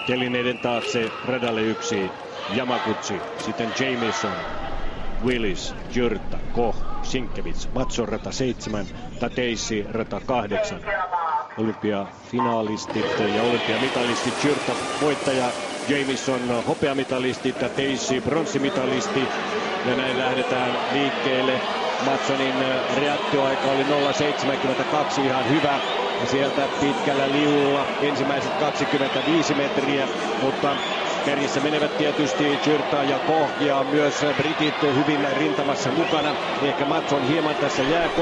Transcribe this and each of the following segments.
Telineiden taakse radalle 1. Yamaguchi, sitten Jamieson, Willis, Jyrta, Koch, Sienkiewicz, Matson rata 7, Tateissi rata 8. Olympiafinalistit ja olympiamitalistit, Jyrta voittaja, Jamieson hopeamitalisti, Tateissi bronssimitalisti. Ja näin lähdetään liikkeelle. Matsonin reaktioaika oli 0,72, ihan hyvä. Ja sieltä pitkällä liulla ensimmäiset 25 metriä, mutta kärjissä menevät tietysti Jyrta ja Koch ja myös britit hyvin rintamassa mukana. Ehkä Matson hieman tässä jää. 3.29.86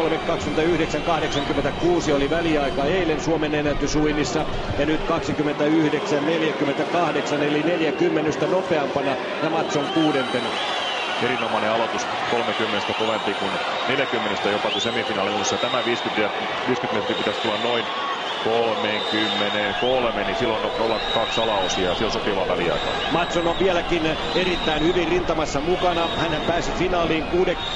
oli väliaika eilen Suomen ennätysuinnissa ja nyt 29.48 eli 40 nopeampana ja Matson 6. Erinomainen aloitus 30 kovempi kuin 40 jopa kuin semifinaalisuudessa. Tämä 50 metriä pitäisi tulla noin 33, niin silloin ollaan 2 alaosia ja se on sopiva väliaika. Matson on vieläkin erittäin hyvin rintamassa mukana. Hän pääsi finaaliin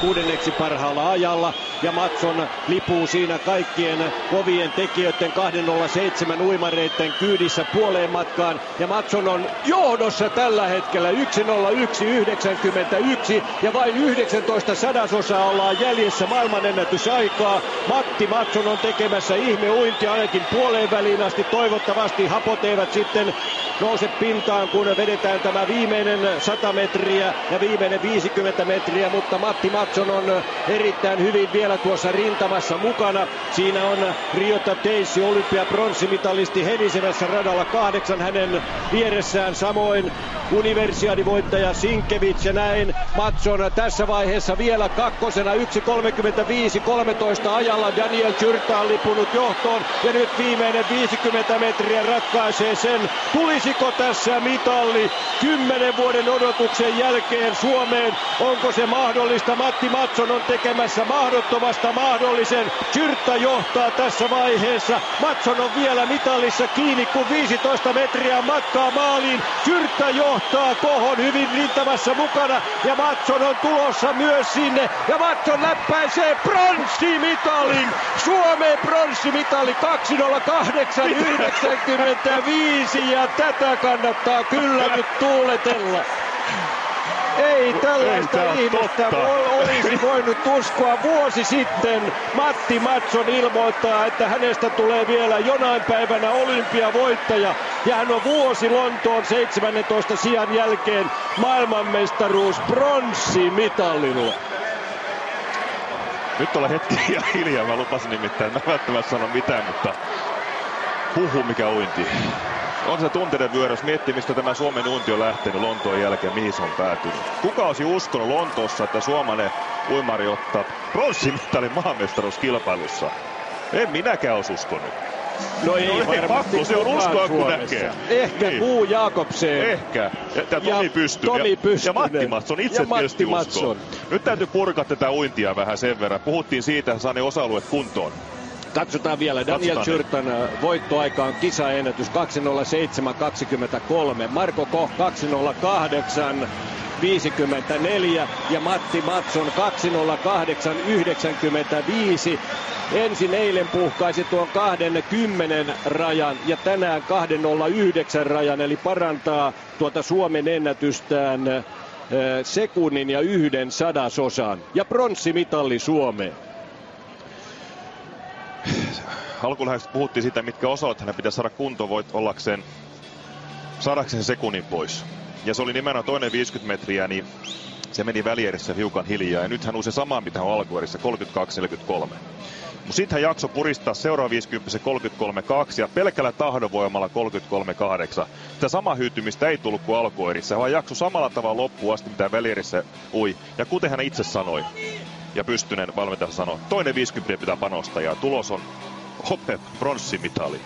6. parhaalla ajalla ja Matson lipuu siinä kaikkien kovien tekijöiden 207 uimareiden kyydissä puoleen matkaan. Ja Matson on johdossa tällä hetkellä 1.01.91 ja vain 19 sadasosaa ollaan jäljessä maailmanennätysaikaa. Matti Matson on tekemässä ihmeuintia ainakin puoleen väliin asti. Toivottavasti hapot eivät sitten nouse pintaan, kun vedetään tämä viimeinen 100 metriä ja viimeinen 50 metriä, mutta Matti Matson on erittäin hyvin vielä tuossa rintamassa mukana. Siinä on Rio Tateissi, olympiapronssimitalisti helisevässä radalla 8 hänen vieressään, samoin universiadivoittaja Sienkiewicz ja näin Matson tässä vaiheessa vielä kakkosena 1.35.13 ajalla. Daniel Jyrta on lipunut johtoon ja nyt viimeinen 50 metriä ratkaisee sen, tulisiko tässä mitalli 10 vuoden odotuksen jälkeen Suomeen. Onko se mahdollista? Matti Matson on tekemässä mahdottomasta mahdollisen. Jyrta johtaa tässä vaiheessa. Matson on vielä mitalissa kiinni, kun 15 metriä matkaa maaliin. Jyrta johtaa, Kohon hyvin rintamassa mukana ja Matson on tulossa myös sinne ja Matson läppäisee pronssimitalin. Suomen pronssimitali 2.08.95 ja tätä kannattaa kyllä nyt tuuletella. Ei tällaista ihmettä olisi voinut uskoa vuosi sitten. Matti Matson ilmoittaa, että hänestä tulee vielä jonain päivänä olympiavoittaja. Ja hän on vuosi Lontoon 17 sijan jälkeen maailmanmestaruus pronssimitalilla. Nyt ollaan hetki ja hiljaa. Mä lupasin nimittäin. Mä välttämättä sano mitään, mutta mikä uinti. On se tunteiden vyörä, jos miettii, mistä tämä Suomen uinti on lähtenyt Lontoon jälkeen, mihin se on päätynyt. Kuka olisi uskonut Lontoossa, että suomalainen uimari ottaa pronssimitalin maailmanmestaruuskilpailussa? En minäkään olisi uskonut. No ei varmasti se on uskoa, kun näkee. Ehkä niin. Kuu Jakobsen. Ehkä. Ja Tomi Pystynen. Ja Matti Matson itse tietysti uskoo. Nyt täytyy purkaa tätä uintia vähän sen verran. Puhuttiin siitä, että saa ne osa-alueet kuntoon. Katsotaan vielä. Daniel Jyrtan voittoaika on kisaennätys 2.07.23. Marko Koch 2.08.54 ja Matti Matson 2.08.95. Ensin eilen puhkaisi tuon 20 rajan ja tänään 2.09 rajan, eli parantaa tuota Suomen ennätystään sekunnin ja 1 sadasosan. Ja pronssimitalli Suomeen. Alkuun puhuttiin siitä, mitkä osat hänen pitäisi saada kuntoon saadakseen sekunnin pois. Ja se oli nimenomaan toinen 50 metriä, niin se meni välierissä hiukan hiljaa. Ja nyt hän uusi samaan, mitä on alkuerissä, 32.43. Mutta sitten hän jaksoi puristaa seuraava 50 33.2 ja pelkällä tahdonvoimalla 33.8. Sitä samaa hyytymistä ei tullut kuin alkuerissä, vaan jaksoi samalla tavalla loppuun asti, mitä välierissä ui. Ja kuten hän itse sanoi, ja Pystynen valmentaja sanoi, toinen 50 pitää panostaa ja tulos on pronssimitali.